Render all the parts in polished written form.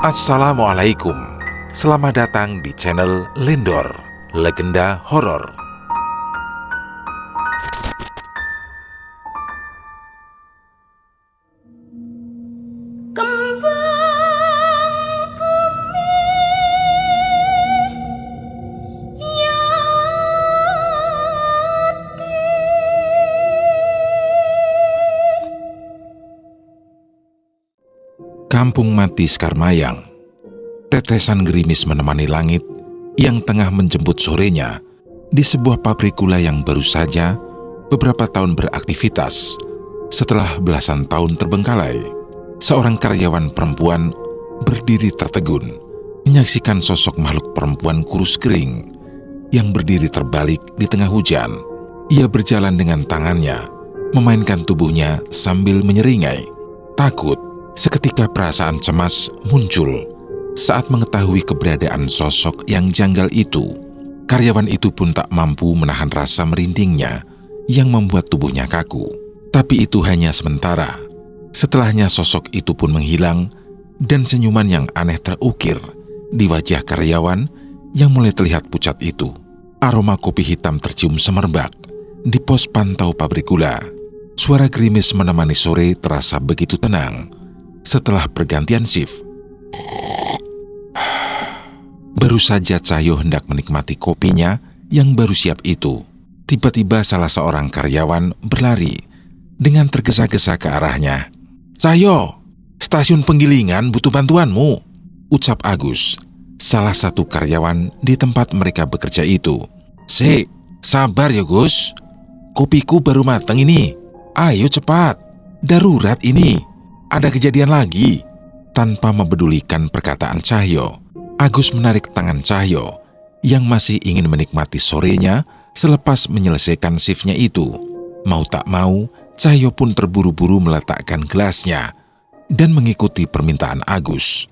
Assalamualaikum. Selamat datang di channel Lendor, Legenda Horor. Kampung Mati Sekarmayang. Tetesan gerimis menemani langit yang tengah menjemput sorenya di sebuah pabrik gula yang baru saja beberapa tahun beraktivitas. Setelah belasan tahun terbengkalai, seorang karyawan perempuan berdiri tertegun, menyaksikan sosok makhluk perempuan kurus kering yang berdiri terbalik di tengah hujan. Ia berjalan dengan tangannya, memainkan tubuhnya sambil menyeringai. Takut. Seketika perasaan cemas muncul saat mengetahui keberadaan sosok yang janggal itu. Karyawan itu pun tak mampu menahan rasa merindingnya yang membuat tubuhnya kaku. Tapi itu hanya sementara. Setelahnya sosok itu pun menghilang dan senyuman yang aneh terukir di wajah karyawan yang mulai terlihat pucat itu. Aroma kopi hitam tercium semerbak di pos pantau pabrik gula. Suara gerimis menemani sore terasa begitu tenang. Setelah pergantian shift, baru saja Cahyo hendak menikmati kopinya yang baru siap itu. Tiba-tiba salah seorang karyawan berlari dengan tergesa-gesa ke arahnya. "Cahyo, stasiun penggilingan butuh bantuanmu," ucap Agus, salah satu karyawan di tempat mereka bekerja itu. Sabar ya Gus, kopiku baru matang ini. Ayo cepat, darurat ini. Ada kejadian lagi." Tanpa mempedulikan perkataan Cahyo, Agus menarik tangan Cahyo yang masih ingin menikmati sorenya selepas menyelesaikan shiftnya itu. Mau tak mau, Cahyo pun terburu-buru meletakkan gelasnya dan mengikuti permintaan Agus.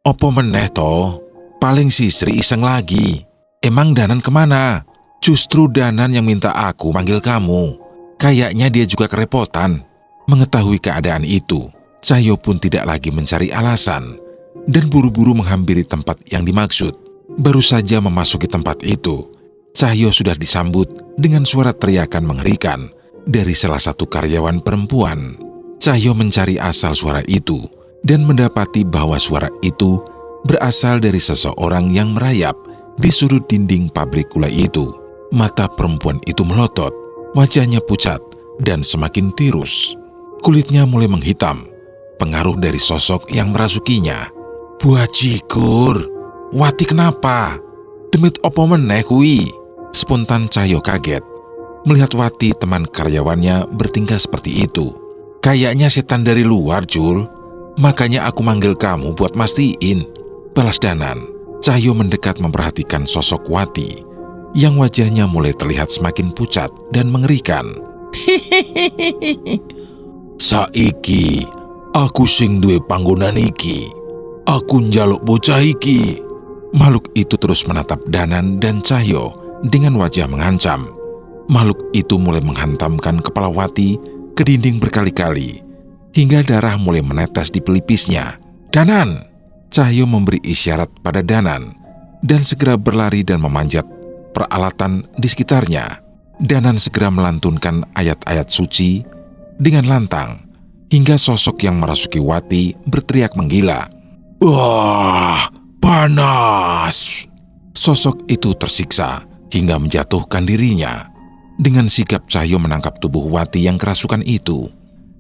"Opo meneh toh? Paling si Sri iseng lagi. Emang Danan kemana?" "Justru Danan yang minta aku manggil kamu. Kayaknya dia juga kerepotan." Mengetahui keadaan itu, Cahyo pun tidak lagi mencari alasan dan buru-buru menghampiri tempat yang dimaksud. Baru saja memasuki tempat itu, Cahyo sudah disambut dengan suara teriakan mengerikan dari salah satu karyawan perempuan. Cahyo mencari asal suara itu dan mendapati bahwa suara itu berasal dari seseorang yang merayap di sudut dinding pabrik gula itu. Mata perempuan itu melotot, wajahnya pucat dan semakin tirus. Kulitnya mulai menghitam, pengaruh dari sosok yang merasukinya. "Buah jigur, Wati kenapa? Demit opo meneh kui?" Spontan Cahyo kaget melihat Wati, teman karyawannya, bertingkah seperti itu. "Kayaknya setan dari luar, Jul. Makanya aku manggil kamu buat mastiin," balas Danan. Cahyo mendekat memperhatikan sosok Wati yang wajahnya mulai terlihat semakin pucat dan mengerikan. "Saiki aku sing duwe panggonan iki. Aku njaluk bocah iki." Makhluk itu terus menatap Danan dan Cahyo dengan wajah mengancam. Makhluk itu mulai menghantamkan kepala Wati ke dinding berkali-kali hingga darah mulai menetes di pelipisnya. "Danan!" Cahyo memberi isyarat pada Danan dan segera berlari dan memanjat peralatan di sekitarnya. Danan segera melantunkan ayat-ayat suci dengan lantang hingga sosok yang merasuki Wati berteriak menggila. "Wah, panas!" Sosok itu tersiksa hingga menjatuhkan dirinya. Dengan sigap Cahyo menangkap tubuh Wati yang kerasukan itu.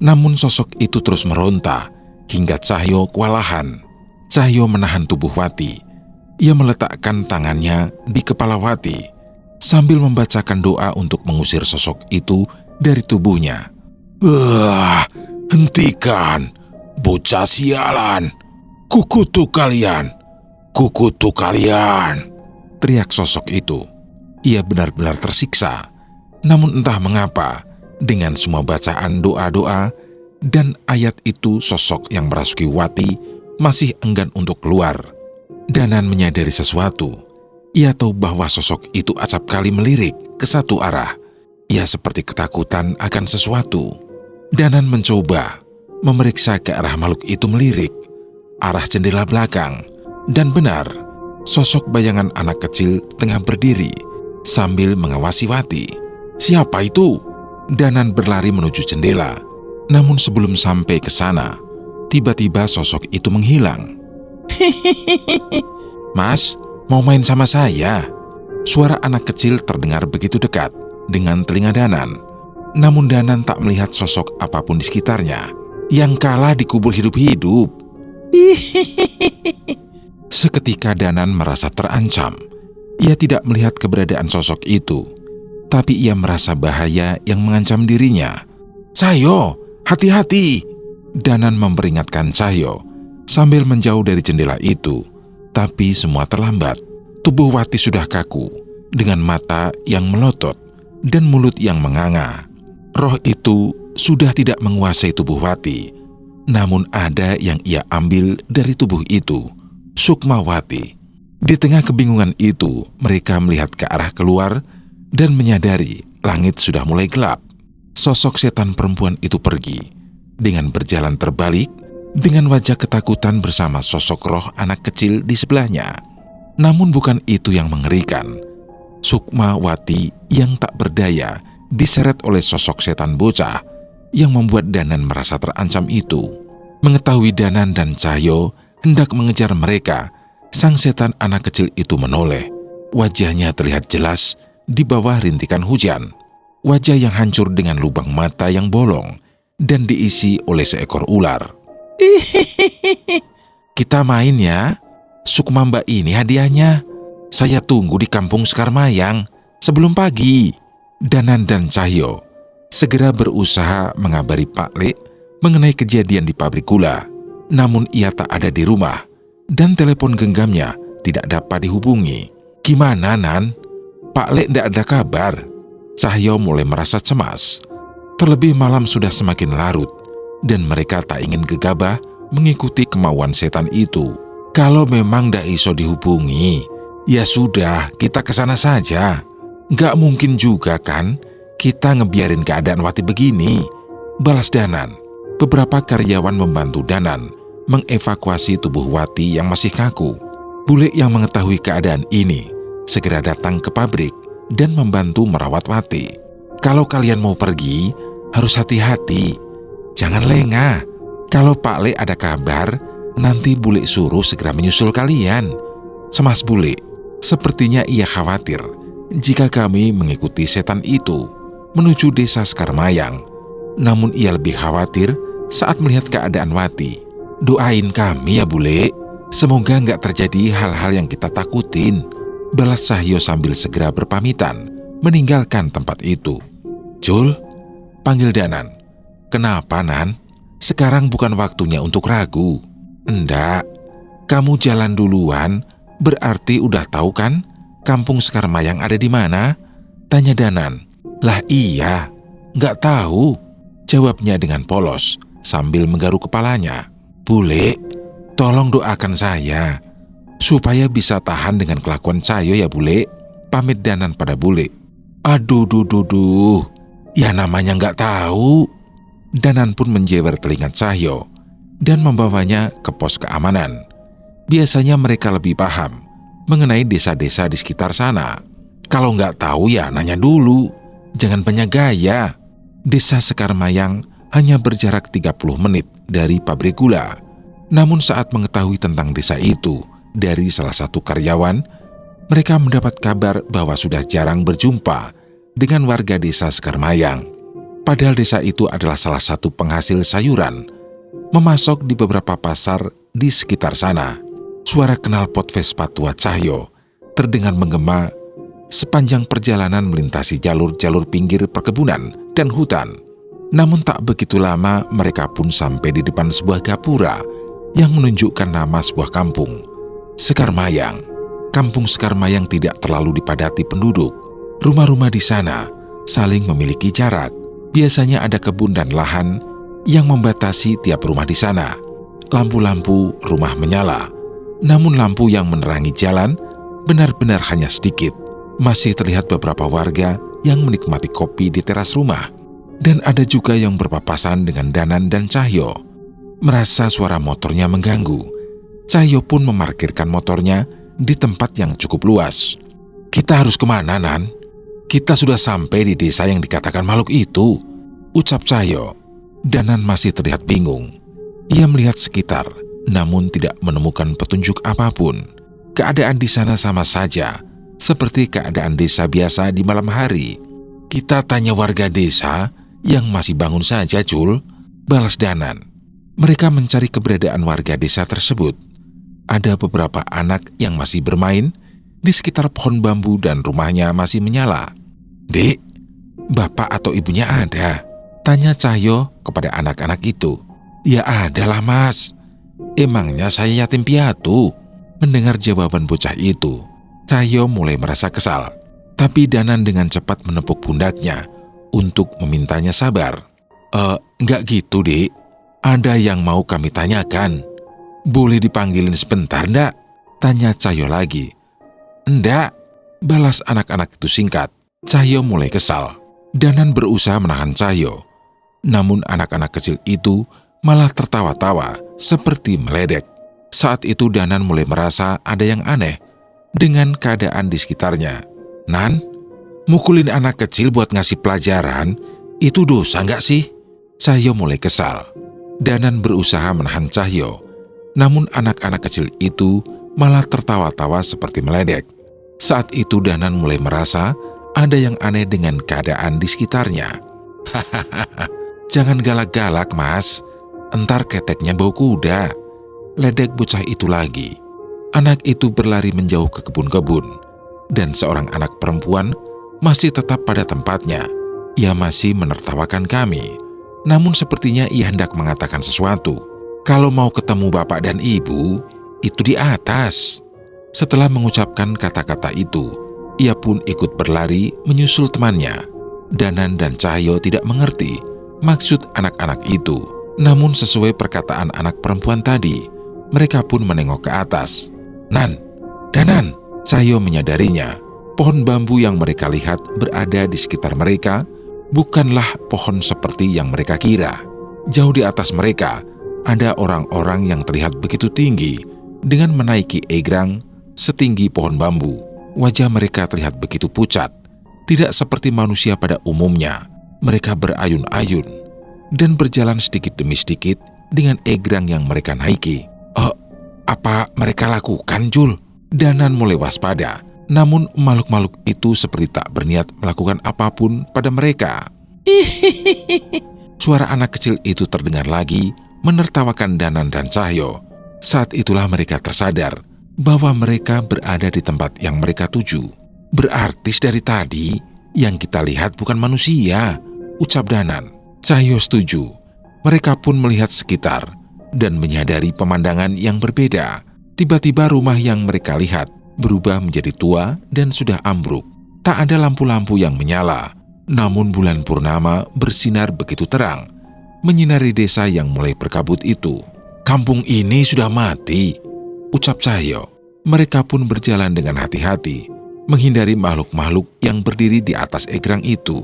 Namun sosok itu terus meronta hingga Cahyo kewalahan. Cahyo menahan tubuh Wati. Ia meletakkan tangannya di kepala Wati sambil membacakan doa untuk mengusir sosok itu dari tubuhnya. "Hentikan, bocah sialan! Kukutuk kalian! Kukutuk kalian!" teriak sosok itu. Ia benar-benar tersiksa. Namun entah mengapa, dengan semua bacaan doa-doa dan ayat itu, sosok yang merasuki Wati masih enggan untuk keluar. Danan menyadari sesuatu. Ia tahu bahwa sosok itu acap kali melirik ke satu arah. Ia seperti ketakutan akan sesuatu. Danan mencoba memeriksa ke arah makhluk itu melirik. arah jendela belakang. Dan benar, sosok bayangan anak kecil tengah berdiri sambil mengawasi Wati. Siapa itu? Danan berlari menuju jendela. Namun sebelum sampai ke sana, tiba-tiba sosok itu menghilang. Mas, mau main sama saya? Suara anak kecil terdengar begitu dekat dengan telinga Danan. Namun Danan tak melihat sosok apapun di sekitarnya. Yang kalah dikubur hidup-hidup. Seketika Danan merasa terancam. Ia tidak melihat keberadaan sosok itu, tapi ia merasa bahaya yang mengancam dirinya. Cahyo, hati-hati! Danan memperingatkan Cahyo sambil menjauh dari jendela itu. Tapi semua terlambat. Tubuh Wati sudah kaku, dengan mata yang melotot dan mulut yang menganga. Roh itu sudah tidak menguasai tubuh Wati. Namun ada yang ia ambil dari tubuh itu, Sukmawati. Di tengah kebingungan itu, mereka melihat ke arah keluar dan menyadari langit sudah mulai gelap. Sosok setan perempuan itu pergi dengan berjalan terbalik, dengan wajah ketakutan bersama sosok roh anak kecil di sebelahnya. Namun bukan itu yang mengerikan. Sukmawati yang tak berdaya diseret oleh sosok setan bocah yang membuat Danan merasa terancam itu. Mengetahui Danan dan Cahyo hendak mengejar mereka, sang setan anak kecil itu menoleh. Wajahnya terlihat jelas di bawah rintikan hujan. Wajah yang hancur dengan lubang mata yang bolong dan diisi oleh seekor ular. Kita main ya, Sukma Mbak ini hadiahnya. Saya tunggu di kampung Sekarmayang sebelum pagi. Danan dan Cahyo segera berusaha mengabari Pak Lek mengenai kejadian di pabrik gula. Namun ia tak ada di rumah dan telepon genggamnya tidak dapat dihubungi. Gimana, Nan? Pak Lek tidak ada kabar. Cahyo mulai merasa cemas. Terlebih malam sudah semakin larut dan mereka tak ingin gegabah mengikuti kemauan setan itu. Kalau memang ndak iso dihubungi, ya sudah, kita kesana saja. Nggak mungkin juga kan kita ngebiarin keadaan Wati begini, balas Danan. Beberapa karyawan membantu Danan mengevakuasi tubuh Wati yang masih kaku. Bule yang mengetahui keadaan ini segera datang ke pabrik dan membantu merawat Wati. Kalau kalian mau pergi, harus hati-hati. Jangan lengah. Kalau Pak Le ada kabar, nanti Bule suruh segera menyusul kalian. Semas Bule, sepertinya ia khawatir jika kami mengikuti setan itu menuju desa Sekarmayang. Namun ia lebih khawatir saat melihat keadaan Wati. Doain kami ya Bule, semoga nggak terjadi hal-hal yang kita takutin, balas Cahyo sambil segera berpamitan meninggalkan tempat itu. Jul, panggil Danan. Kenapa, Nan? Sekarang bukan waktunya untuk ragu. Enggak, kamu jalan duluan, berarti udah tahu kan kampung Sekarmayang ada di mana? Tanya Danan. Lah iya, nggak tahu, jawabnya dengan polos sambil menggaruk kepalanya. Bule, tolong doakan saya supaya bisa tahan dengan kelakuan Cahyo ya Bule, pamit Danan pada Bule. Aduh, ya namanya nggak tahu. Danan pun menjewer telinga Cahyo dan membawanya ke pos keamanan. Biasanya mereka lebih paham mengenai desa-desa di sekitar sana. Kalau nggak tahu ya nanya dulu, jangan banyak gaya. Desa Sekarmayang hanya berjarak 30 menit dari pabrik gula. Namun saat mengetahui tentang desa itu dari salah satu karyawan, mereka mendapat kabar bahwa sudah jarang berjumpa dengan warga desa Sekarmayang. Padahal desa itu adalah salah satu penghasil sayuran, memasok di beberapa pasar di sekitar sana. Suara knalpot Vespa tua Cahyo terdengar menggema sepanjang perjalanan melintasi jalur-jalur pinggir perkebunan dan hutan. Namun tak begitu lama mereka pun sampai di depan sebuah gapura yang menunjukkan nama sebuah kampung, Sekarmayang. Kampung Sekarmayang tidak terlalu dipadati penduduk. Rumah-rumah di sana saling memiliki jarak. Biasanya ada kebun dan lahan yang membatasi tiap rumah di sana. Lampu-lampu rumah menyala, namun lampu yang menerangi jalan benar-benar hanya sedikit. Masih terlihat beberapa warga yang menikmati kopi di teras rumah. Dan ada juga yang berpapasan dengan Danan dan Cahyo. Merasa suara motornya mengganggu, Cahyo pun memarkirkan motornya di tempat yang cukup luas. "Kita harus kemana, Nan? Kita sudah sampai di desa yang dikatakan makhluk itu," ucap Cahyo. Danan masih terlihat bingung. Ia melihat sekitar, namun tidak menemukan petunjuk apapun. Keadaan di sana sama saja, seperti keadaan desa biasa di malam hari. "Kita tanya warga desa yang masih bangun saja, Jul," balas Danan. Mereka mencari keberadaan warga desa tersebut. Ada beberapa anak yang masih bermain di sekitar pohon bambu dan rumahnya masih menyala. "Dek, bapak atau ibunya ada?" tanya Cahyo kepada anak-anak itu. "Ya adalah, Mas. Emangnya saya yatim piatu?" Mendengar jawaban bocah itu, Cahyo mulai merasa kesal. Tapi Danan dengan cepat menepuk pundaknya untuk memintanya sabar. Enggak gitu, Dek. Ada yang mau kami tanyakan. Boleh dipanggilin sebentar, ndak?" tanya Cahyo lagi. "Enggak," balas anak-anak itu singkat. Cahyo mulai kesal. Danan berusaha menahan Cahyo. Namun anak-anak kecil itu malah tertawa-tawa seperti meledek. Saat itu Danan mulai merasa ada yang aneh dengan keadaan di sekitarnya. "Nan, mukulin anak kecil buat ngasih pelajaran, itu dosa nggak sih?" Cahyo mulai kesal. Danan berusaha menahan Cahyo, namun anak-anak kecil itu malah tertawa-tawa seperti meledek. Saat itu Danan mulai merasa ada yang aneh dengan keadaan di sekitarnya. "Hahaha, jangan galak-galak, Mas. Entar keteknya bau kuda," ledek bocah itu lagi. Anak itu berlari menjauh ke kebun-kebun, dan seorang anak perempuan masih tetap pada tempatnya. Ia masih menertawakan kami, namun sepertinya ia hendak mengatakan sesuatu. "Kalau mau ketemu bapak dan ibu, itu di atas." Setelah mengucapkan kata-kata itu, ia pun ikut berlari menyusul temannya. Danan dan Cahyo tidak mengerti maksud anak-anak itu. Namun sesuai perkataan anak perempuan tadi, mereka pun menengok ke atas. "Nan, Danan," Cahyo menyadarinya. Pohon bambu yang mereka lihat berada di sekitar mereka bukanlah pohon seperti yang mereka kira. Jauh di atas mereka, ada orang-orang yang terlihat begitu tinggi dengan menaiki egrang setinggi pohon bambu. Wajah mereka terlihat begitu pucat, tidak seperti manusia pada umumnya. Mereka berayun-ayun dan berjalan sedikit demi sedikit dengan egrang yang mereka naiki. Apa mereka lakukan, Jul?" Danan mulai waspada, namun makhluk-makhluk itu seperti tak berniat melakukan apapun pada mereka. "Hihihi." Suara anak kecil itu terdengar lagi menertawakan Danan dan Cahyo. Saat itulah mereka tersadar bahwa mereka berada di tempat yang mereka tuju. "Berarti dari tadi yang kita lihat bukan manusia," ucap Danan. Cahyo setuju. Mereka pun melihat sekitar dan menyadari pemandangan yang berbeda. Tiba-tiba rumah yang mereka lihat berubah menjadi tua dan sudah ambruk. Tak ada lampu-lampu yang menyala, namun bulan purnama bersinar begitu terang, menyinari desa yang mulai berkabut itu. "Kampung ini sudah mati," ucap Cahyo. Mereka pun berjalan dengan hati-hati, menghindari makhluk-makhluk yang berdiri di atas egrang itu.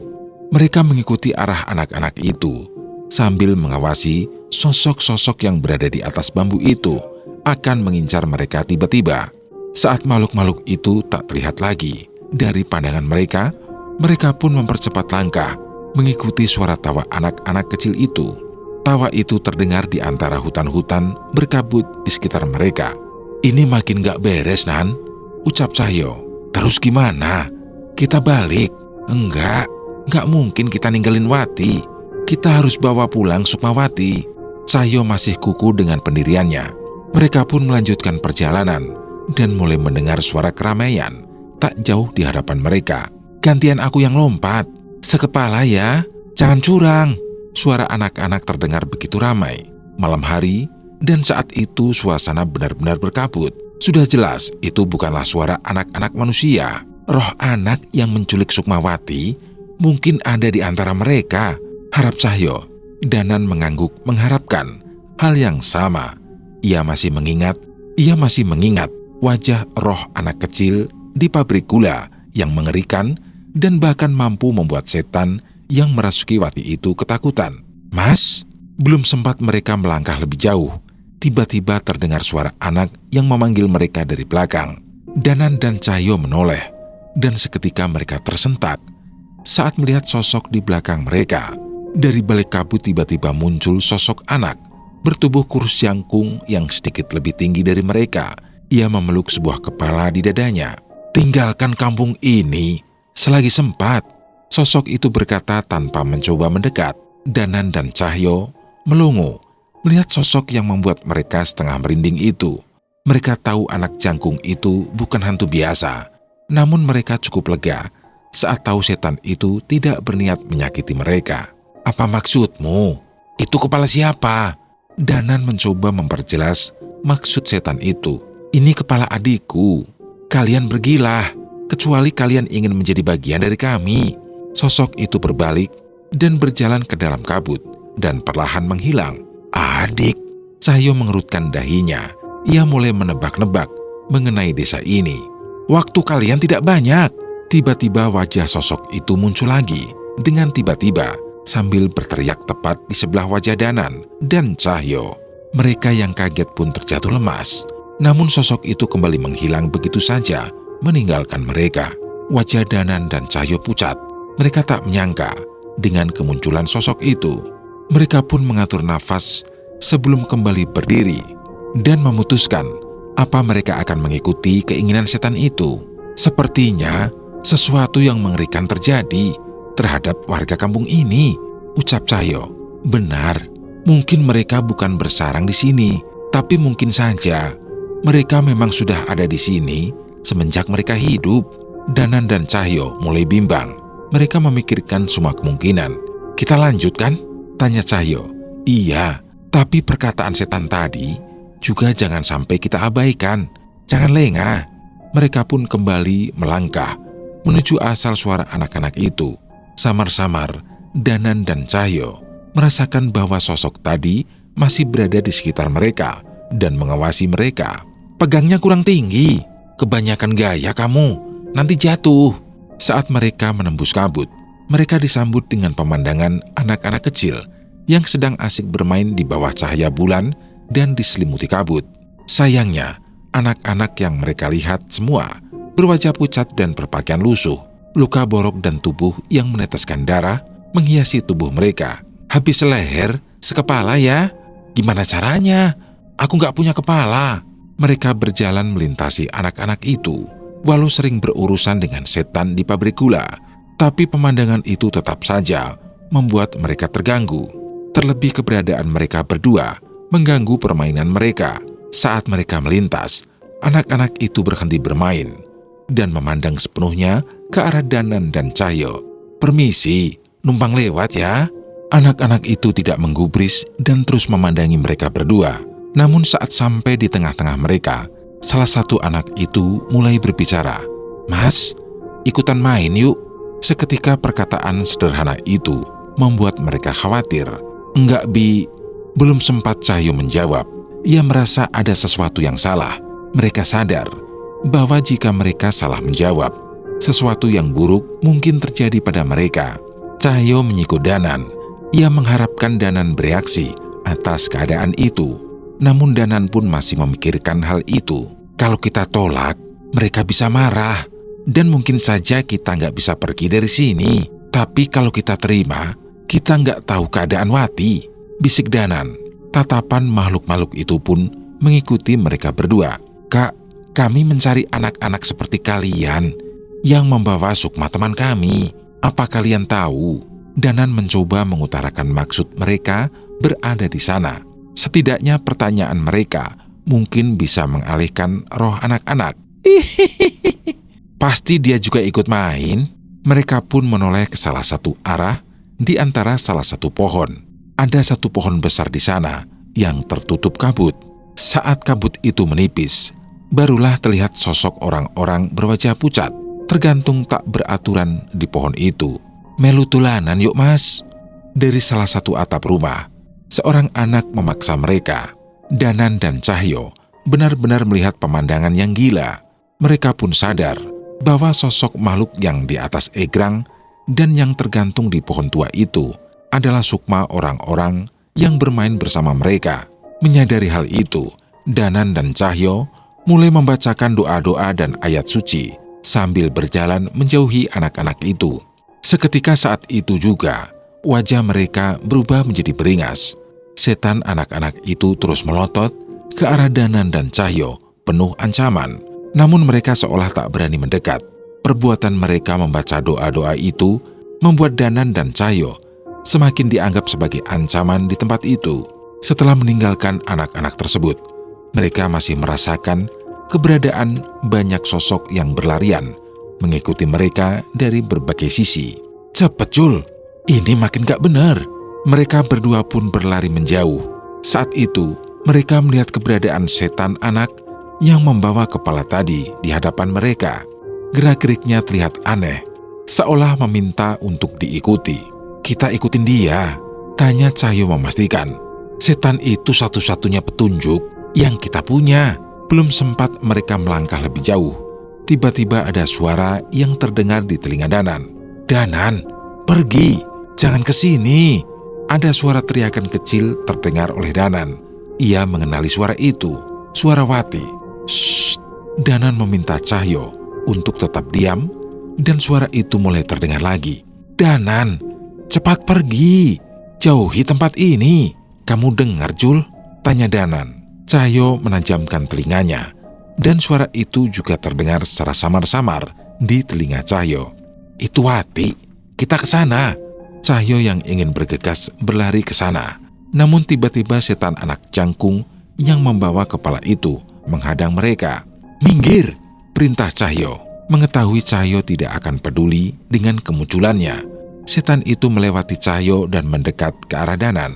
Mereka mengikuti arah anak-anak itu, sambil mengawasi sosok-sosok yang berada di atas bambu itu akan mengincar mereka tiba-tiba. Saat makhluk-makhluk itu tak terlihat lagi dari pandangan mereka, mereka pun mempercepat langkah mengikuti suara tawa anak-anak kecil itu. Tawa itu terdengar di antara hutan-hutan berkabut di sekitar mereka. "Ini makin gak beres, Nan," ucap Cahyo. "Terus gimana? Kita balik?" Enggak mungkin kita ninggalin Wati. Kita harus bawa pulang Sukmawati." Cahyo masih kuku dengan pendiriannya. Mereka pun melanjutkan perjalanan dan mulai mendengar suara keramaian tak jauh di hadapan mereka. "Gantian aku yang lompat. Sekepala ya, jangan curang." Suara anak-anak terdengar begitu ramai malam hari, dan saat itu suasana benar-benar berkabut. Sudah jelas itu bukanlah suara anak-anak manusia. Roh anak yang menculik Sukmawati mungkin ada di antara mereka, harap Cahyo. Danan mengangguk mengharapkan hal yang sama. Ia masih mengingat wajah roh anak kecil di pabrik gula yang mengerikan dan bahkan mampu membuat setan yang merasuki Wati itu ketakutan. "Mas," belum sempat mereka melangkah lebih jauh, tiba-tiba terdengar suara anak yang memanggil mereka dari belakang. Danan dan Cahyo menoleh, dan seketika mereka tersentak saat melihat sosok di belakang mereka. Dari balik kabut tiba-tiba muncul sosok anak, bertubuh kurus jangkung yang sedikit lebih tinggi dari mereka. Ia memeluk sebuah kepala di dadanya. "Tinggalkan kampung ini selagi sempat," sosok itu berkata tanpa mencoba mendekat. Danan dan Cahyo melongo melihat sosok yang membuat mereka setengah merinding itu. Mereka tahu anak jangkung itu bukan hantu biasa, namun mereka cukup lega saat tahu setan itu tidak berniat menyakiti mereka. "Apa maksudmu? Itu kepala siapa?" Danan mencoba memperjelas maksud setan itu. "Ini kepala adikku. Kalian pergilah, kecuali kalian ingin menjadi bagian dari kami." Sosok itu berbalik dan berjalan ke dalam kabut dan perlahan menghilang. "Adik," Cahyo mengerutkan dahinya. Ia mulai menebak-nebak mengenai desa ini. "Waktu kalian tidak banyak." Tiba-tiba wajah sosok itu muncul lagi dengan tiba-tiba sambil berteriak tepat di sebelah wajah Danan dan Cahyo. Mereka yang kaget pun terjatuh lemas. Namun sosok itu kembali menghilang begitu saja, meninggalkan mereka. Wajah Danan dan Cahyo pucat. Mereka tak menyangka dengan kemunculan sosok itu. Mereka pun mengatur nafas sebelum kembali berdiri dan memutuskan apa mereka akan mengikuti keinginan setan itu. "Sepertinya sesuatu yang mengerikan terjadi terhadap warga kampung ini," ucap Cahyo. "Benar, mungkin mereka bukan bersarang di sini, tapi mungkin saja mereka memang sudah ada di sini semenjak mereka hidup." Danan dan Cahyo mulai bimbang. Mereka memikirkan semua kemungkinan. "Kita lanjutkan?" tanya Cahyo. "Iya, tapi perkataan setan tadi juga jangan sampai kita abaikan. Jangan lengah." Mereka pun kembali melangkah menuju asal suara anak-anak itu. Samar-samar, Danan dan Cahyo merasakan bahwa sosok tadi masih berada di sekitar mereka dan mengawasi mereka. "Pegangnya kurang tinggi, kebanyakan gaya kamu, nanti jatuh." Saat mereka menembus kabut, mereka disambut dengan pemandangan anak-anak kecil yang sedang asik bermain di bawah cahaya bulan dan diselimuti kabut. Sayangnya, anak-anak yang mereka lihat semua berwajah pucat dan berpakaian lusuh. Luka borok dan tubuh yang meneteskan darah menghiasi tubuh mereka. "Habis leher, sekepala ya? Gimana caranya? Aku gak punya kepala." Mereka berjalan melintasi anak-anak itu. Walau sering berurusan dengan setan di pabrik gula, tapi pemandangan itu tetap saja membuat mereka terganggu. Terlebih keberadaan mereka berdua mengganggu permainan mereka. Saat mereka melintas, anak-anak itu berhenti bermain dan memandang sepenuhnya ke arah Danan dan Cahyo. "Permisi, numpang lewat ya." Anak-anak itu tidak menggubris dan terus memandangi mereka berdua. Namun saat sampai di tengah-tengah mereka, salah satu anak itu mulai berbicara. "Mas, ikutan main yuk." Seketika perkataan sederhana itu membuat mereka khawatir. "Enggak, Bi." Belum sempat Cahyo menjawab, ia merasa ada sesuatu yang salah. Mereka sadar bahwa jika mereka salah menjawab, sesuatu yang buruk mungkin terjadi pada mereka. Cahyo menyikut Danan. Ia mengharapkan Danan bereaksi atas keadaan itu. Namun Danan pun masih memikirkan hal itu. Kalau kita tolak, mereka bisa marah. Dan mungkin saja kita nggak bisa pergi dari sini. Tapi kalau kita terima, kita nggak tahu keadaan Wati, bisik Danan. Tatapan makhluk-makhluk itu pun mengikuti mereka berdua. "Kak, kami mencari anak-anak seperti kalian yang membawa sukma teman kami. Apa kalian tahu?" Danan mencoba mengutarakan maksud mereka berada di sana. Setidaknya pertanyaan mereka mungkin bisa mengalihkan roh anak-anak. "Pasti dia juga ikut main." Mereka pun menoleh ke salah satu arah di antara salah satu pohon. Ada satu pohon besar di sana yang tertutup kabut. Saat kabut itu menipis, barulah terlihat sosok orang-orang berwajah pucat tergantung tak beraturan di pohon itu. "Melu tulanan yuk mas." Dari salah satu atap rumah, seorang anak memaksa mereka. Danan dan Cahyo benar-benar melihat pemandangan yang gila. Mereka pun sadar bahwa sosok makhluk yang di atas egrang dan yang tergantung di pohon tua itu adalah sukma orang-orang yang bermain bersama mereka. Menyadari hal itu, Danan dan Cahyo mulai membacakan doa-doa dan ayat suci sambil berjalan menjauhi anak-anak itu. Seketika saat itu juga, wajah mereka berubah menjadi beringas. Setan anak-anak itu terus melotot ke arah Danan dan Cahyo penuh ancaman. Namun mereka seolah tak berani mendekat. Perbuatan mereka membaca doa-doa itu membuat Danan dan Cahyo semakin dianggap sebagai ancaman di tempat itu. Setelah meninggalkan anak-anak tersebut, mereka masih merasakan keberadaan banyak sosok yang berlarian mengikuti mereka dari berbagai sisi. Cepet Jul, ini makin gak benar. Mereka berdua pun berlari menjauh. Saat itu, mereka melihat keberadaan setan anak yang membawa kepala tadi di hadapan mereka. Gerak-geriknya terlihat aneh, seolah meminta untuk diikuti. Kita ikutin dia, tanya Cahyo memastikan. Setan itu satu-satunya petunjuk yang kita punya. Belum sempat mereka melangkah lebih jauh, tiba-tiba ada suara yang terdengar di telinga Danan. Danan, pergi, jangan ke sini. Ada suara teriakan kecil terdengar oleh Danan. Ia mengenali suara itu, suara Wati. Shh, Danan meminta Cahyo untuk tetap diam dan suara itu mulai terdengar lagi. Danan, cepat pergi, jauhi tempat ini. Kamu dengar Jul? Tanya Danan. Cahyo menajamkan telinganya dan suara itu juga terdengar secara samar-samar di telinga Cahyo. Itu Wati, kita ke sana. Cahyo yang ingin bergegas berlari ke sana. Namun tiba-tiba setan anak jangkung yang membawa kepala itu menghadang mereka. Minggir, perintah Cahyo. Mengetahui Cahyo tidak akan peduli dengan kemunculannya, setan itu melewati Cahyo dan mendekat ke arah Danan.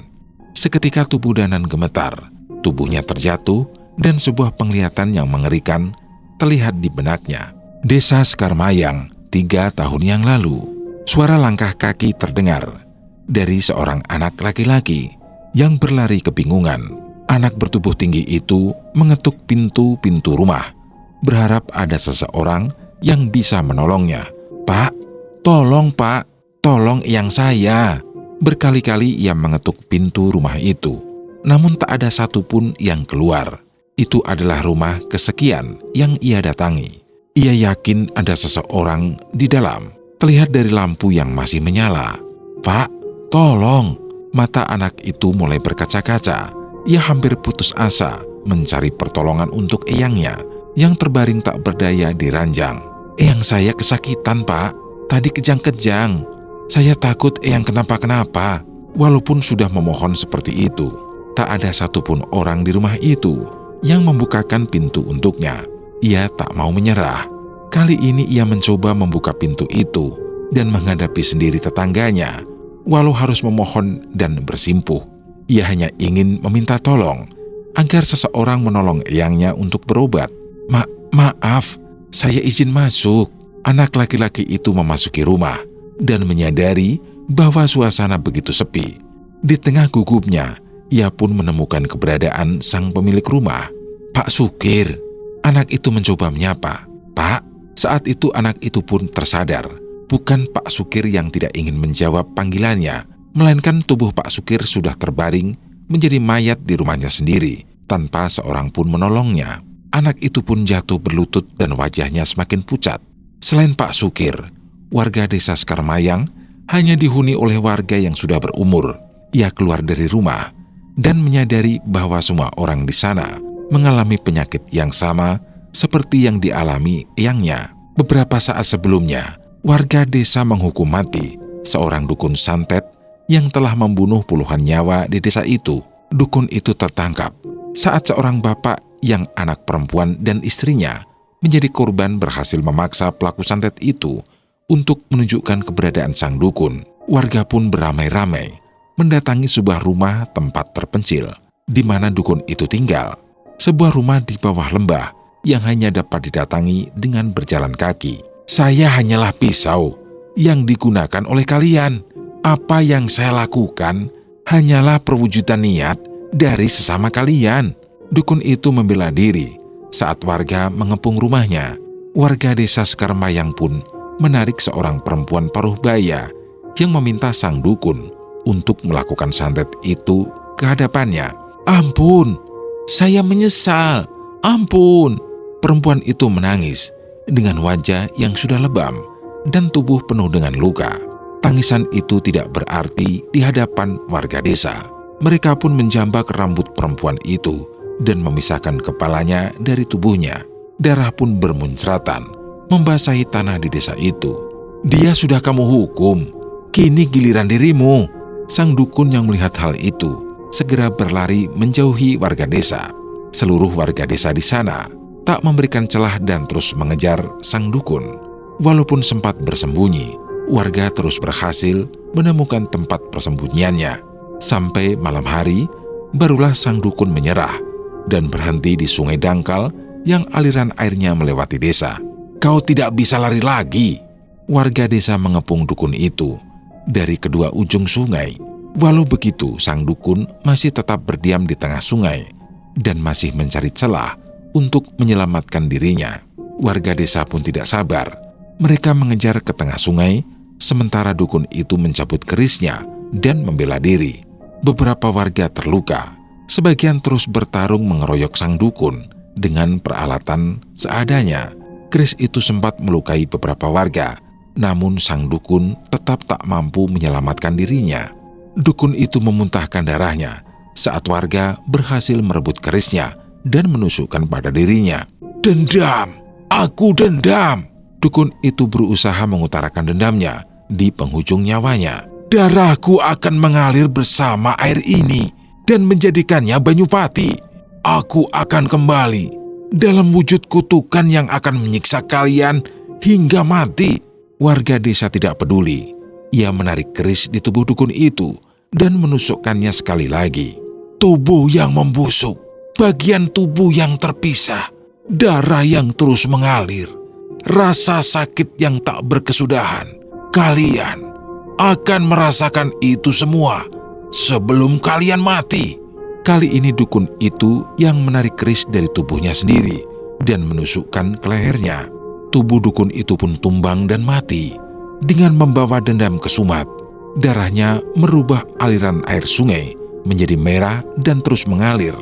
Seketika tubuh Danan gemetar, tubuhnya terjatuh dan sebuah penglihatan yang mengerikan terlihat di benaknya. Desa Sekarmayang 3 tahun yang lalu. Suara langkah kaki terdengar dari seorang anak laki-laki yang berlari kebingungan. Anak bertubuh tinggi itu mengetuk pintu-pintu rumah, berharap ada seseorang yang bisa menolongnya. Pak, tolong Pak, tolong eyang saya. Berkali-kali ia mengetuk pintu rumah itu, namun tak ada satupun yang keluar. Itu adalah rumah kesekian yang ia datangi. Ia yakin ada seseorang di dalam, terlihat dari lampu yang masih menyala. Pak, tolong. Mata anak itu mulai berkaca-kaca. Ia hampir putus asa mencari pertolongan untuk eyangnya yang terbaring tak berdaya di ranjang. Eyang saya kesakitan Pak, tadi kejang-kejang. Saya takut eyang kenapa-kenapa. Walaupun sudah memohon seperti itu, tak ada satupun orang di rumah itu yang membukakan pintu untuknya. Ia tak mau menyerah. Kali ini ia mencoba membuka pintu itu dan menghadapi sendiri tetangganya. Walau harus memohon dan bersimpuh, ia hanya ingin meminta tolong agar seseorang menolong eyangnya untuk berobat. Maaf, saya izin masuk. Anak laki-laki itu memasuki rumah dan menyadari bahwa suasana begitu sepi. Di tengah gugupnya, ia pun menemukan keberadaan sang pemilik rumah. Pak Sukir. Anak itu mencoba menyapa. Pak, saat itu anak itu pun tersadar. Bukan Pak Sukir yang tidak ingin menjawab panggilannya, melainkan tubuh Pak Sukir sudah terbaring menjadi mayat di rumahnya sendiri, tanpa seorang pun menolongnya. Anak itu pun jatuh berlutut dan wajahnya semakin pucat. Selain Pak Sukir, warga desa Sekarmayang hanya dihuni oleh warga yang sudah berumur. Ia keluar dari rumah dan menyadari bahwa semua orang di sana mengalami penyakit yang sama seperti yang dialami eyangnya. Beberapa saat sebelumnya, warga desa menghukum mati seorang dukun santet yang telah membunuh puluhan nyawa di desa itu. Dukun itu tertangkap saat seorang bapak yang anak perempuan dan istrinya menjadi korban berhasil memaksa pelaku santet itu untuk menunjukkan keberadaan sang dukun. Warga pun beramai-ramai mendatangi sebuah rumah tempat terpencil di mana dukun itu tinggal. Sebuah rumah di bawah lembah yang hanya dapat didatangi dengan berjalan kaki. Saya hanyalah pisau yang digunakan oleh kalian. Apa yang saya lakukan hanyalah perwujudan niat dari sesama kalian. Dukun itu membela diri saat warga mengepung rumahnya. Warga desa Sekarmayang pun menarik seorang perempuan paruh baya yang meminta sang dukun untuk melakukan santet itu ke hadapannya. "Ampun, saya menyesal, ampun." Perempuan itu menangis dengan wajah yang sudah lebam dan tubuh penuh dengan luka. Tangisan itu tidak berarti di hadapan warga desa. Mereka pun menjambak rambut perempuan itu dan memisahkan kepalanya dari tubuhnya. Darah pun bermuncratan, membasahi tanah di desa itu. "Dia sudah kamu hukum, kini giliran dirimu." Sang dukun yang melihat hal itu segera berlari menjauhi warga desa. Seluruh warga desa di sana tak memberikan celah dan terus mengejar sang dukun. Walaupun sempat bersembunyi, warga terus berhasil menemukan tempat persembunyiannya. Sampai malam hari, barulah sang dukun menyerah dan berhenti di sungai dangkal yang aliran airnya melewati desa. "Kau tidak bisa lari lagi." Warga desa mengepung dukun itu dari kedua ujung sungai. Walau begitu, sang dukun masih tetap berdiam di tengah sungai dan masih mencari celah untuk menyelamatkan dirinya. Warga desa pun tidak sabar. Mereka mengejar ke tengah sungai, sementara dukun itu mencabut kerisnya dan membela diri. Beberapa warga terluka. Sebagian terus bertarung mengeroyok sang dukun dengan peralatan seadanya. Keris itu sempat melukai beberapa warga, namun sang dukun tetap tak mampu menyelamatkan dirinya. Dukun itu memuntahkan darahnya saat warga berhasil merebut kerisnya dan menusukkan pada dirinya. "Dendam! Aku dendam!" Dukun itu berusaha mengutarakan dendamnya di penghujung nyawanya. "Darahku akan mengalir bersama air ini dan menjadikannya Banyupati. Aku akan kembali dalam wujud kutukan yang akan menyiksa kalian hingga mati." Warga desa tidak peduli. Ia menarik keris di tubuh dukun itu dan menusukkannya sekali lagi. Tubuh yang membusuk, bagian tubuh yang terpisah, darah yang terus mengalir, rasa sakit yang tak berkesudahan. Kalian akan merasakan itu semua sebelum kalian mati. Kali ini dukun itu yang menarik keris dari tubuhnya sendiri dan menusukkan ke lehernya. Tubuh dukun itu pun tumbang dan mati. Dengan membawa dendam kesumat, darahnya merubah aliran air sungai menjadi merah dan terus mengalir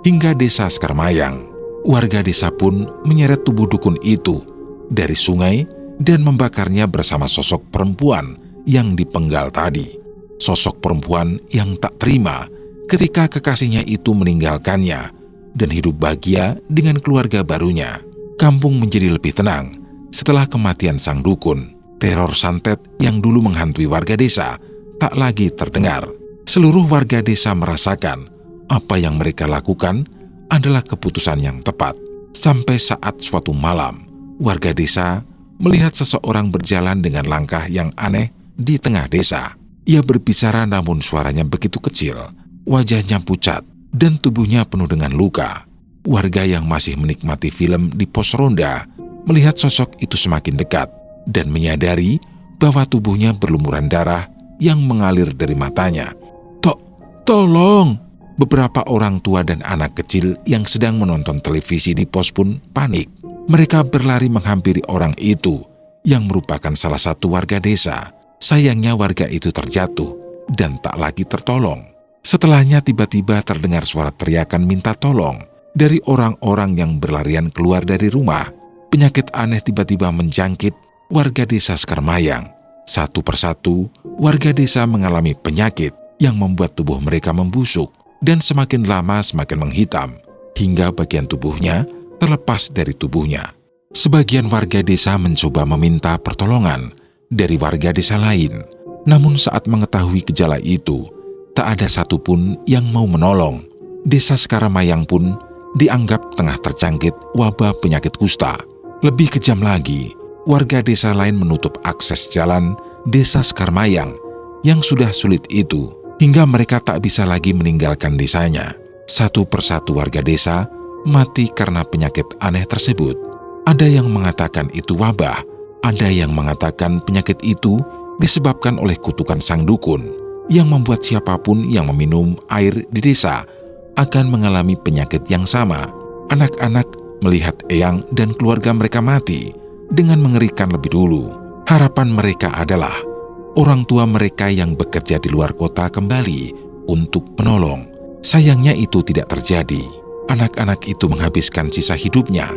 hingga desa Sekarmayang. Warga desa pun menyeret tubuh dukun itu dari sungai dan membakarnya bersama sosok perempuan yang dipenggal tadi. Sosok perempuan yang tak terima ketika kekasihnya itu meninggalkannya dan hidup bahagia dengan keluarga barunya. Kampung menjadi lebih tenang setelah kematian sang dukun. Teror santet yang dulu menghantui warga desa tak lagi terdengar. Seluruh warga desa merasakan apa yang mereka lakukan adalah keputusan yang tepat. Sampai saat suatu malam, warga desa melihat seseorang berjalan dengan langkah yang aneh di tengah desa. Ia berbicara namun suaranya begitu kecil, wajahnya pucat, dan tubuhnya penuh dengan luka. Warga yang masih menikmati film di pos ronda melihat sosok itu semakin dekat dan menyadari bahwa tubuhnya berlumuran darah yang mengalir dari matanya. Tolong! Beberapa orang tua dan anak kecil yang sedang menonton televisi di pos pun panik. Mereka berlari menghampiri orang itu yang merupakan salah satu warga desa. Sayangnya warga itu terjatuh dan tak lagi tertolong. Setelahnya tiba-tiba terdengar suara teriakan minta tolong dari orang-orang yang berlarian keluar dari rumah. Penyakit aneh tiba-tiba menjangkit warga desa Sekarmayang. Satu persatu, warga desa mengalami penyakit yang membuat tubuh mereka membusuk dan semakin lama semakin menghitam, hingga bagian tubuhnya terlepas dari tubuhnya. Sebagian warga desa mencoba meminta pertolongan dari warga desa lain. Namun saat mengetahui gejala itu, tak ada satupun yang mau menolong. Desa Sekarmayang pun dianggap tengah terjangkit wabah penyakit kusta. Lebih kejam lagi, warga desa lain menutup akses jalan desa Sekarmayang yang sudah sulit itu, hingga mereka tak bisa lagi meninggalkan desanya. Satu persatu warga desa mati karena penyakit aneh tersebut. Ada yang mengatakan itu wabah, ada yang mengatakan penyakit itu disebabkan oleh kutukan sang dukun, yang membuat siapapun yang meminum air di desa akan mengalami penyakit yang sama. Anak-anak melihat eyang dan keluarga mereka mati dengan mengerikan lebih dulu. Harapan mereka adalah orang tua mereka yang bekerja di luar kota kembali untuk menolong. Sayangnya itu tidak terjadi. Anak-anak itu menghabiskan sisa hidupnya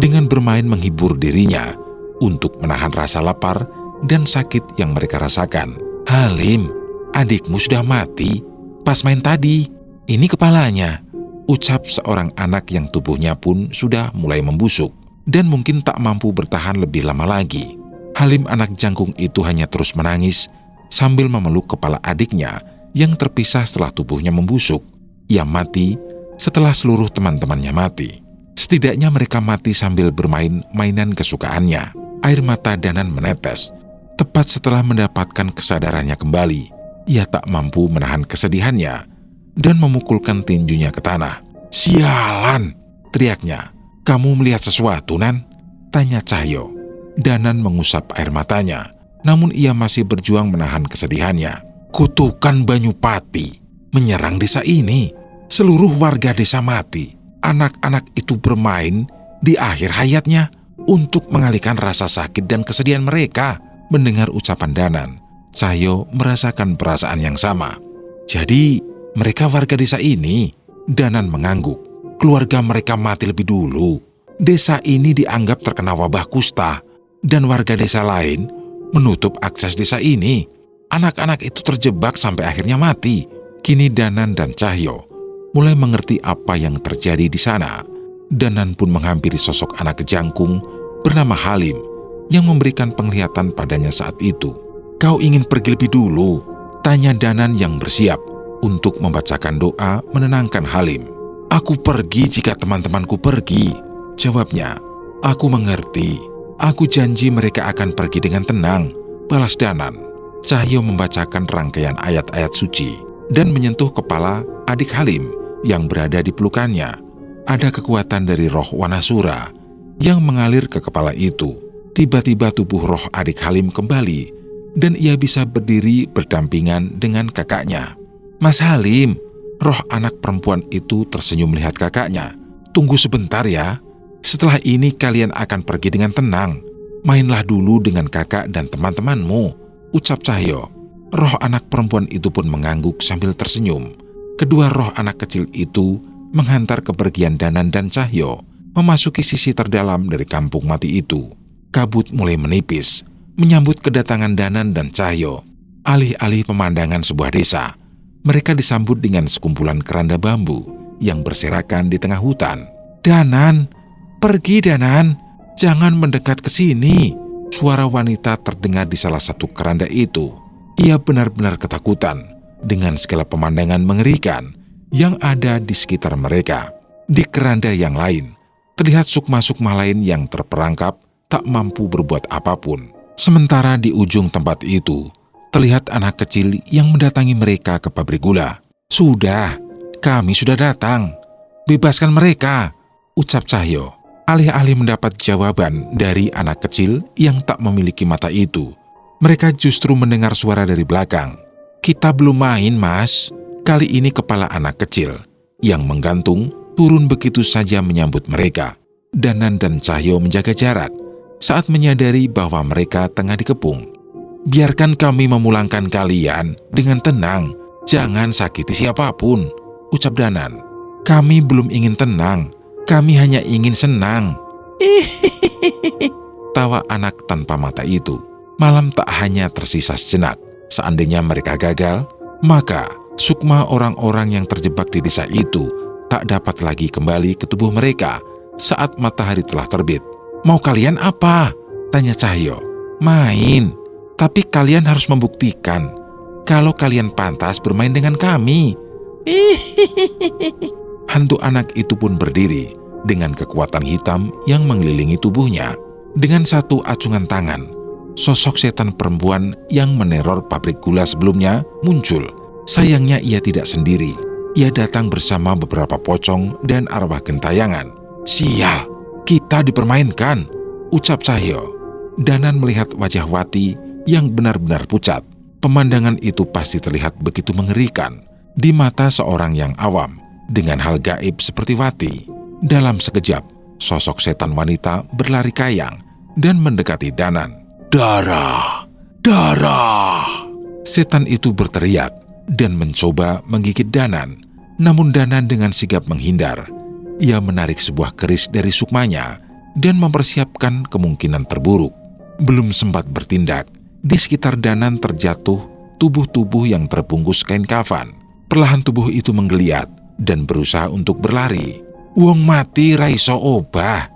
dengan bermain menghibur dirinya untuk menahan rasa lapar dan sakit yang mereka rasakan. "Halim, adikmu sudah mati pas main tadi. Ini kepalanya," ucap seorang anak yang tubuhnya pun sudah mulai membusuk dan mungkin tak mampu bertahan lebih lama lagi. Halim anak jangkung itu hanya terus menangis sambil memeluk kepala adiknya yang terpisah setelah tubuhnya membusuk. Ia mati setelah seluruh teman-temannya mati. Setidaknya mereka mati sambil bermain mainan kesukaannya. Air mata Danan menetes. Tepat setelah mendapatkan kesadarannya kembali, ia tak mampu menahan kesedihannya dan memukulkan tinjunya ke tanah. "Sialan!" teriaknya. "Kamu melihat sesuatu, Nan?" tanya Cahyo. Danan mengusap air matanya, namun ia masih berjuang menahan kesedihannya. "Kutukan Banyupati menyerang desa ini. Seluruh warga desa mati. Anak-anak itu bermain di akhir hayatnya untuk mengalihkan rasa sakit dan kesedihan mereka." Mendengar ucapan Danan, Cahyo merasakan perasaan yang sama. "Jadi, mereka warga desa ini?" Danan mengangguk. "Keluarga mereka mati lebih dulu. Desa ini dianggap terkena wabah kusta, dan warga desa lain menutup akses desa ini. Anak-anak itu terjebak sampai akhirnya mati." Kini Danan dan Cahyo mulai mengerti apa yang terjadi di sana. Danan pun menghampiri sosok anak kejangkung bernama Halim yang memberikan penglihatan padanya saat itu. "Kau ingin pergi lebih dulu?" tanya Danan yang bersiap untuk membacakan doa menenangkan Halim. "Aku pergi jika teman-temanku pergi," jawabnya. "Aku mengerti. Aku janji mereka akan pergi dengan tenang," balas Danan. Cahyo membacakan rangkaian ayat-ayat suci dan menyentuh kepala adik Halim yang berada di pelukannya. Ada kekuatan dari roh Wanasura yang mengalir ke kepala itu. Tiba-tiba tubuh roh adik Halim kembali dan ia bisa berdiri berdampingan dengan kakaknya. "Mas Halim," roh anak perempuan itu tersenyum melihat kakaknya. "Tunggu sebentar ya. Setelah ini kalian akan pergi dengan tenang. Mainlah dulu dengan kakak dan teman-temanmu," ucap Cahyo. Roh anak perempuan itu pun mengangguk sambil tersenyum. Kedua roh anak kecil itu menghantar kepergian Danan dan Cahyo memasuki sisi terdalam dari kampung mati itu. Kabut mulai menipis, menyambut kedatangan Danan dan Cahyo. Alih-alih pemandangan sebuah desa, mereka disambut dengan sekumpulan keranda bambu yang berserakan di tengah hutan. "Danan, pergi Danan, jangan mendekat ke sini," suara wanita terdengar di salah satu keranda itu. Ia benar-benar ketakutan dengan segala pemandangan mengerikan yang ada di sekitar mereka. Di keranda yang lain, terlihat sukma-sukma lain yang terperangkap tak mampu berbuat apapun. Sementara di ujung tempat itu, terlihat anak kecil yang mendatangi mereka ke pabrik gula. "Sudah, kami sudah datang. Bebaskan mereka," ucap Cahyo. Alih-alih mendapat jawaban dari anak kecil yang tak memiliki mata itu, mereka justru mendengar suara dari belakang. "Kita belum main, Mas." Kali ini kepala anak kecil yang menggantung turun begitu saja menyambut mereka. Danan dan Cahyo menjaga jarak saat menyadari bahwa mereka tengah dikepung. "Biarkan kami memulangkan kalian dengan tenang. Jangan sakiti siapapun," ucap Danan. "Kami belum ingin tenang. Kami hanya ingin senang." Tawa anak tanpa mata itu. Malam tak hanya tersisa sejenak. Seandainya mereka gagal, maka sukma orang-orang yang terjebak di desa itu tak dapat lagi kembali ke tubuh mereka saat matahari telah terbit. "Mau kalian apa?" tanya Cahyo. "Main, tapi kalian harus membuktikan kalau kalian pantas bermain dengan kami." Hantu anak itu pun berdiri dengan kekuatan hitam yang mengelilingi tubuhnya. Dengan satu acungan tangan, sosok setan perempuan yang meneror pabrik gula sebelumnya muncul. Sayangnya ia tidak sendiri. Ia datang bersama beberapa pocong dan arwah gentayangan. "Sial, kita dipermainkan," ucap Cahyo. Danan melihat wajah Wati yang benar-benar pucat. Pemandangan itu pasti terlihat begitu mengerikan di mata seorang yang awam dengan hal gaib seperti Wati. Dalam sekejap, sosok setan wanita berlari kayang dan mendekati Danan. "Darah! Darah!" Setan itu berteriak dan mencoba menggigit Danan. Namun Danan dengan sigap menghindar. Ia menarik sebuah keris dari sukmanya dan mempersiapkan kemungkinan terburuk. Belum sempat bertindak, di sekitar Danan terjatuh tubuh-tubuh yang terbungkus kain kafan. Perlahan tubuh itu menggeliat dan berusaha untuk berlari. "Wong mati raiso obah."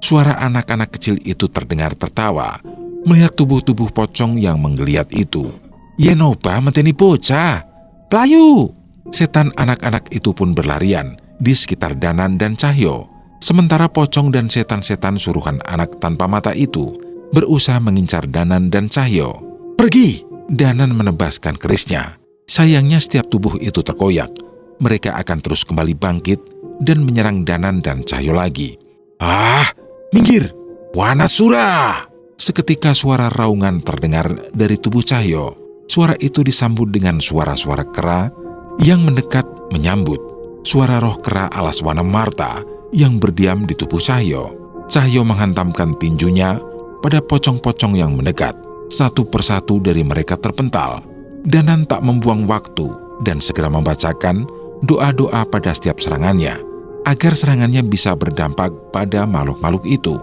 Suara anak-anak kecil itu terdengar tertawa melihat tubuh-tubuh pocong yang menggeliat itu. "Yen obah menteni bocah. Playu!" Setan anak-anak itu pun berlarian di sekitar Danan dan Cahyo. Sementara pocong dan setan-setan suruhan anak tanpa mata itu berusaha mengincar Danan dan Cahyo. "Pergi!" Danan menebaskan kerisnya. Sayangnya setiap tubuh itu terkoyak. Mereka akan terus kembali bangkit dan menyerang Danan dan Cahyo lagi. "Ah, minggir! Wanasura!" Seketika suara raungan terdengar dari tubuh Cahyo. Suara itu disambut dengan suara-suara kera yang mendekat menyambut. Suara roh kera alas wana Marta yang berdiam di tubuh Cahyo. Cahyo menghantamkan tinjunya pada pocong-pocong yang mendekat. Satu persatu dari mereka terpental. Danan tak membuang waktu dan segera membacakan doa-doa pada setiap serangannya, agar serangannya bisa berdampak pada makhluk-makhluk itu.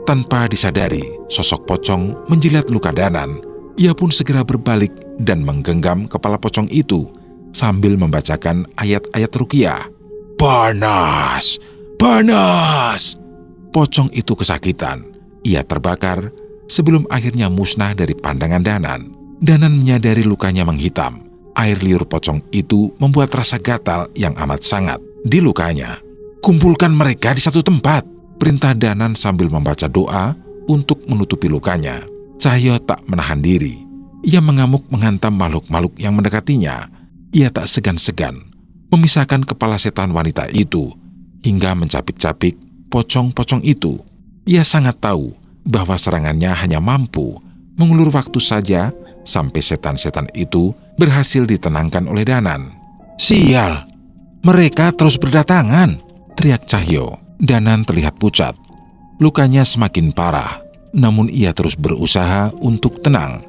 Tanpa disadari, sosok pocong menjilat luka Danan. Ia pun segera berbalik dan menggenggam kepala pocong itu sambil membacakan ayat-ayat ruqyah. "Panas! Panas!" Pocong itu kesakitan. Ia terbakar sebelum akhirnya musnah dari pandangan Danan. Danan menyadari lukanya menghitam. Air liur pocong itu membuat rasa gatal yang amat sangat di lukanya. "Kumpulkan mereka di satu tempat," perintah Danan sambil membaca doa untuk menutupi lukanya. Cahyo tak menahan diri. Ia mengamuk menghantam makhluk-makhluk yang mendekatinya. Ia tak segan-segan memisahkan kepala setan wanita itu hingga mencapik-capik pocong-pocong itu. Ia sangat tahu bahwa serangannya hanya mampu mengulur waktu saja sampai setan-setan itu berhasil ditenangkan oleh Danan. "Sial, mereka terus berdatangan!" teriak Cahyo. Danan terlihat pucat. Lukanya semakin parah, namun ia terus berusaha untuk tenang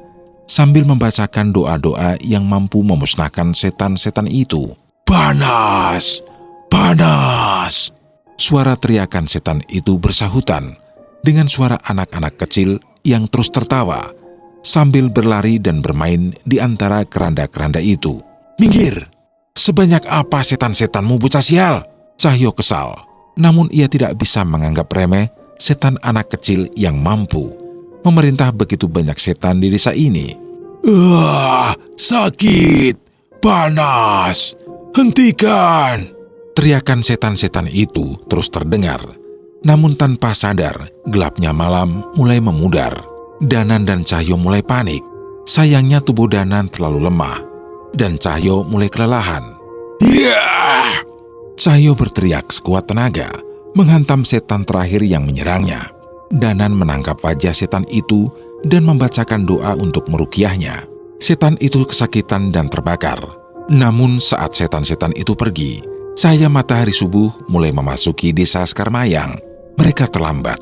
sambil membacakan doa-doa yang mampu memusnahkan setan-setan itu. "Panas! Panas!" Suara teriakan setan itu bersahutan dengan suara anak-anak kecil yang terus tertawa sambil berlari dan bermain di antara keranda-keranda itu. "Minggir! Sebanyak apa setan-setanmu, bocah sial?" Cahyo kesal, namun ia tidak bisa menganggap remeh setan anak kecil yang mampu memerintah begitu banyak setan di desa ini. Sakit! Panas! Hentikan!" Teriakan setan-setan itu terus terdengar. Namun tanpa sadar, gelapnya malam mulai memudar. Danan dan Cahyo mulai panik. Sayangnya tubuh Danan terlalu lemah, dan Cahyo mulai kelelahan. "Ya!" Cahyo berteriak sekuat tenaga, menghantam setan terakhir yang menyerangnya. Danan menangkap wajah setan itu dan membacakan doa untuk meruqyahnya. Setan itu kesakitan dan terbakar. Namun saat setan-setan itu pergi, cahaya matahari subuh mulai memasuki desa Skarmayang. Mereka terlambat.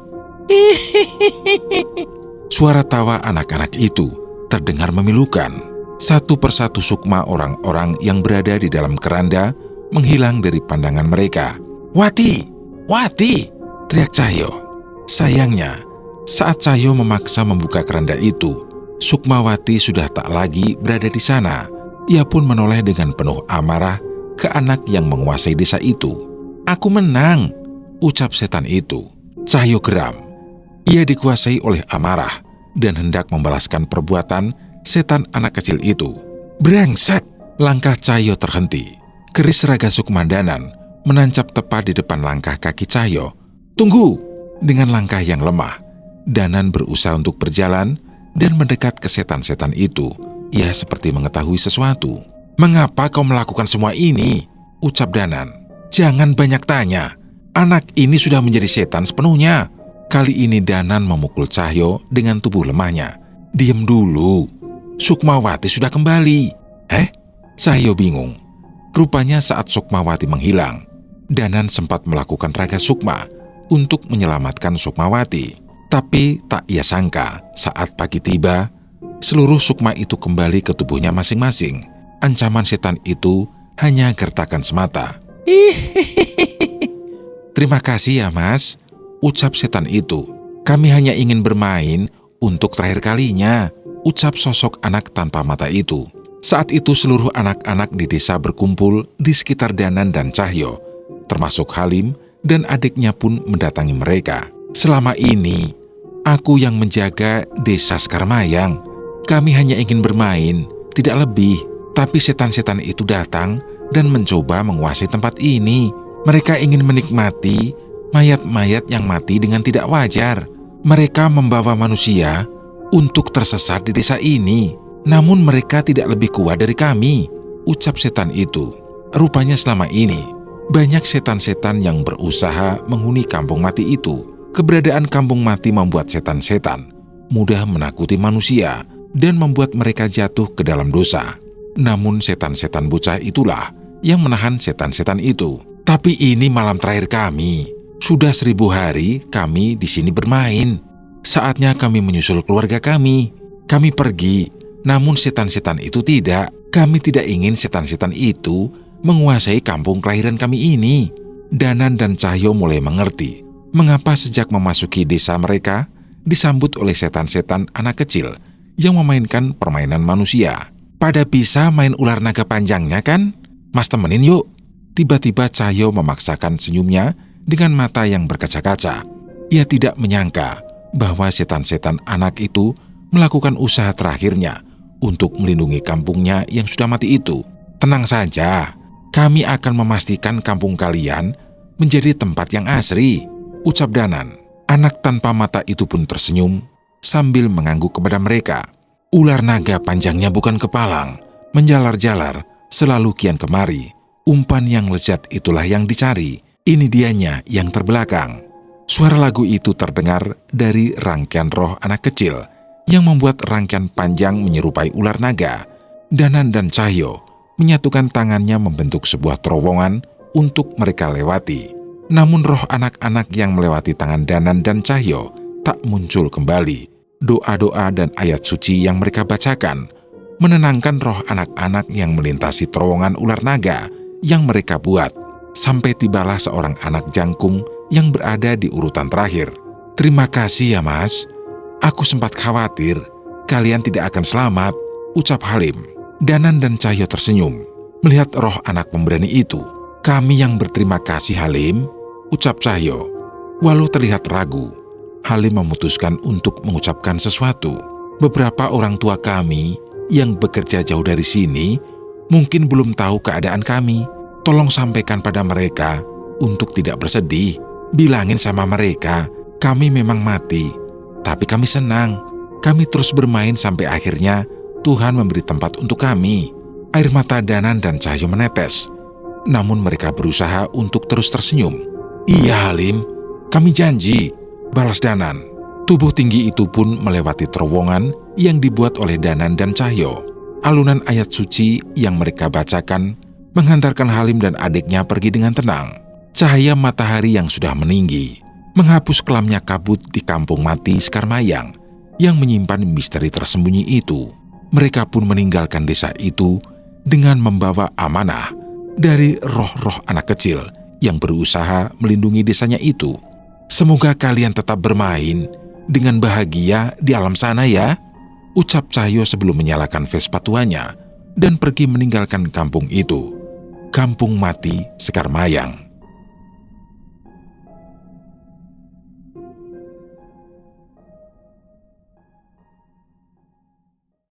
Suara tawa anak-anak itu terdengar memilukan. Satu persatu sukma orang-orang yang berada di dalam keranda menghilang dari pandangan mereka. "Wati! Wati!" teriak Cahyo. Sayangnya, saat Cahyo memaksa membuka keranda itu, Sukmawati sudah tak lagi berada di sana. Ia pun menoleh dengan penuh amarah ke anak yang menguasai desa itu. "Aku menang," ucap setan itu. Cahyo geram. Ia dikuasai oleh amarah dan hendak membalaskan perbuatan setan anak kecil itu. "Brengsek!" Langkah Cahyo terhenti. Keris raga Sukma Danan menancap tepat di depan langkah kaki Cahyo. "Tunggu!" Dengan langkah yang lemah, Danan berusaha untuk berjalan dan mendekat ke setan-setan itu. Ia seperti mengetahui sesuatu. "Mengapa kau melakukan semua ini?" ucap Danan. "Jangan banyak tanya. Anak ini sudah menjadi setan sepenuhnya." Kali ini Danan memukul Cahyo dengan tubuh lemahnya. "Diam dulu. Sukmawati sudah kembali." Cahyo bingung. Rupanya saat Sukmawati menghilang, Danan sempat melakukan raga Sukma untuk menyelamatkan Sukmawati. Tapi tak ia sangka saat pagi tiba, seluruh Sukma itu kembali ke tubuhnya masing-masing. Ancaman setan itu hanya gertakan semata. "Terima kasih ya mas," ucap setan itu. "Kami hanya ingin bermain untuk terakhir kalinya," ucap sosok anak tanpa mata itu. Saat itu seluruh anak-anak di desa berkumpul di sekitar Danan dan Cahyo, termasuk Halim dan adiknya pun mendatangi mereka. "Selama ini, aku yang menjaga desa Sekarmayang. Kami hanya ingin bermain, tidak lebih. Tapi setan-setan itu datang dan mencoba menguasai tempat ini. Mereka ingin menikmati mayat-mayat yang mati dengan tidak wajar. Mereka membawa manusia untuk tersesat di desa ini. Namun mereka tidak lebih kuat dari kami," ucap setan itu. Rupanya selama ini, banyak setan-setan yang berusaha menghuni kampung mati itu. Keberadaan kampung mati membuat setan-setan mudah menakuti manusia dan membuat mereka jatuh ke dalam dosa. Namun setan-setan bocah itulah yang menahan setan-setan itu. "Tapi ini malam terakhir kami. Sudah 1000 hari kami di sini bermain. Saatnya kami menyusul keluarga kami. Kami pergi, namun setan-setan itu tidak. Kami tidak ingin setan-setan itu menguasai kampung kelahiran kami ini." Danan dan Cahyo mulai mengerti mengapa sejak memasuki desa mereka disambut oleh setan-setan anak kecil yang memainkan permainan manusia. "Pada bisa main ular naga panjangnya kan? Mas temenin yuk." Tiba-tiba Cahyo memaksakan senyumnya dengan mata yang berkaca-kaca. Ia tidak menyangka bahwa setan-setan anak itu melakukan usaha terakhirnya untuk melindungi kampungnya yang sudah mati itu. "Tenang saja, kami akan memastikan kampung kalian menjadi tempat yang asri," ucap Danan. Anak tanpa mata itu pun tersenyum sambil mengangguk kepada mereka. Ular naga panjangnya bukan kepalang, menjalar-jalar, selalu kian kemari. Umpan yang lezat itulah yang dicari. Ini dianya yang terbelakang. Suara lagu itu terdengar dari rangkaian roh anak kecil yang membuat rangkaian panjang menyerupai ular naga. Danan dan Cahyo menyatukan tangannya membentuk sebuah terowongan untuk mereka lewati. Namun roh anak-anak yang melewati tangan Danan dan Cahyo tak muncul kembali. Doa-doa dan ayat suci yang mereka bacakan menenangkan roh anak-anak yang melintasi terowongan ular naga yang mereka buat. Sampai tibalah seorang anak jangkung yang berada di urutan terakhir. "Terima kasih ya mas. Aku sempat khawatir kalian tidak akan selamat," ucap Halim. Danan dan Cahyo tersenyum melihat roh anak pemberani itu. "Kami yang berterima kasih Halim," ucap Cahyo. Walau terlihat ragu, Halim memutuskan untuk mengucapkan sesuatu. "Beberapa orang tua kami yang bekerja jauh dari sini mungkin belum tahu keadaan kami. Tolong sampaikan pada mereka untuk tidak bersedih. Bilangin sama mereka, kami memang mati, tapi kami senang. Kami terus bermain sampai akhirnya Tuhan memberi tempat untuk kami." Air mata Danan dan Cahyo menetes, namun mereka berusaha untuk terus tersenyum. "Iya Halim, kami janji," balas Danan. Tubuh tinggi itu pun melewati terowongan yang dibuat oleh Danan dan Cahyo. Alunan ayat suci yang mereka bacakan menghantarkan Halim dan adiknya pergi dengan tenang. Cahaya matahari yang sudah meninggi menghapus kelamnya kabut di kampung mati Sekarmayang yang menyimpan misteri tersembunyi itu. Mereka pun meninggalkan desa itu dengan membawa amanah dari roh-roh anak kecil yang berusaha melindungi desanya itu. "Semoga kalian tetap bermain dengan bahagia di alam sana ya," ucap Cahyo sebelum menyalakan Vespa tuanya dan pergi meninggalkan kampung itu. Kampung mati Sekarmayang.